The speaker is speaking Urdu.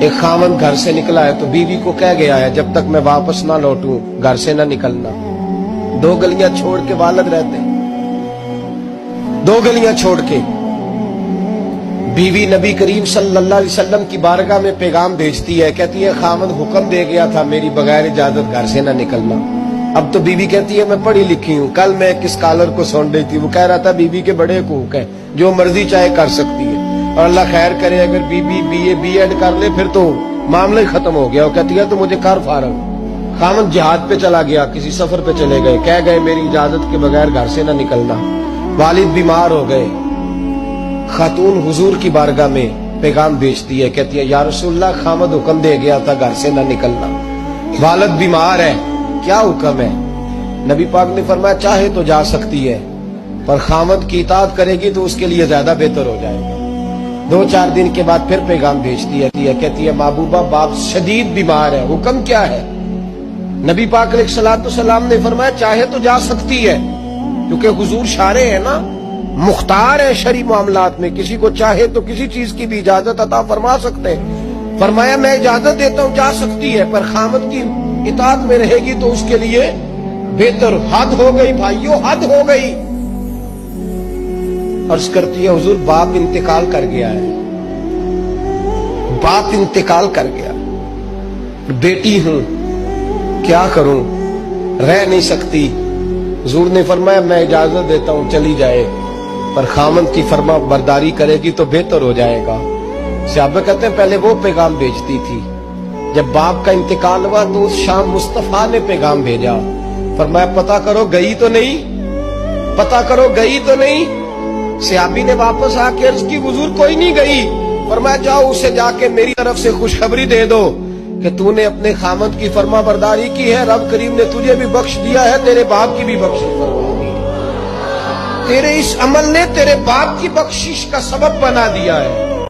ایک خاوند گھر سے نکلا ہے تو بیوی کو کہہ گیا ہے جب تک میں واپس نہ لوٹوں گھر سے نہ نکلنا. 2 گلیاں چھوڑ کے والد رہتے, 2 گلیاں چھوڑ کے. بیوی نبی کریم صلی اللہ علیہ وسلم کی بارگاہ میں پیغام بھیجتی ہے, کہتی ہے خاوند حکم دے گیا تھا میری بغیر اجازت گھر سے نہ نکلنا. اب تو بیوی کہتی ہے میں پڑھی لکھی ہوں. کل میں ایک اسکالر کو سن رہی تھی, وہ کہہ رہا تھا بیوی کے بڑے حقوق ہیں, جو مرضی چاہے کر سکتی ہے, اور اللہ خیر کرے اگر بیوی بی ایڈ کر لے پھر تو معاملہ ہی ختم ہو گیا. وہ کہتی ہے تو مجھے کر فارغ. خاوند جہاد پہ چلا گیا, کسی سفر پہ چلے گئے, کہہ گئے میری اجازت کے بغیر گھر سے نہ نکلنا. والد بیمار ہو گئے. خاتون حضور کی بارگاہ میں پیغام بھیجتی ہے, کہتی ہے یا رسول اللہ خاوند حکم دے گیا تھا گھر سے نہ نکلنا, والد بیمار ہے, کیا حکم ہے؟ نبی پاک نے فرمایا چاہے تو جا سکتی ہے, پر خاوند کی اطاعت کرے گی تو اس کے لیے زیادہ بہتر ہو جائے گا. 2-4 دن کے بعد پھر پیغام بھیجتی ہے, کہتی ہے محبوبہ باپ شدید بیمار ہے, حکم کیا ہے؟ نبی پاک علیہ الصلوۃ والسلام نے فرمایا چاہے تو جا سکتی ہے, کیونکہ حضور شارع ہے نا, مختار ہے شرعی معاملات میں, کسی کو چاہے تو کسی چیز کی بھی اجازت عطا فرما سکتے ہیں. فرمایا میں اجازت دیتا ہوں جا سکتی ہے, پر خاوند کی اطاعت میں رہے گی تو اس کے لیے بہتر. حد ہو گئی بھائیو, حد ہو گئی. عرض کرتی ہے حضور باپ انتقال کر گیا ہے, باپ انتقال کر گیا, بیٹی ہوں کیا کروں, رہ نہیں سکتی. حضور نے فرمایا میں اجازت دیتا ہوں چلی جائے, پر خاوند کی فرما برداری کرے گی تو بہتر ہو جائے گا. صحابہ کہتے ہیں پہلے وہ پیغام بھیجتی تھی, جب باپ کا انتقال ہوا تو اس شام مصطفیٰ نے پیغام بھیجا, فرمایا پتہ کرو گئی تو نہیں, پتہ کرو گئی تو نہیں. صحابی نے واپس آ کے عرض کی حضور کوئی نہیں گئی. فرمایا جاؤ اسے جا کے میری طرف سے خوشخبری دے دو کہ تو نے اپنے خاوند کی فرما برداری کی ہے, رب کریم نے تجھے بھی بخش دیا ہے, تیرے باپ کی بھی بخشش فرما دی ہے, تیرے اس عمل نے تیرے باپ کی بخشش کا سبب بنا دیا ہے.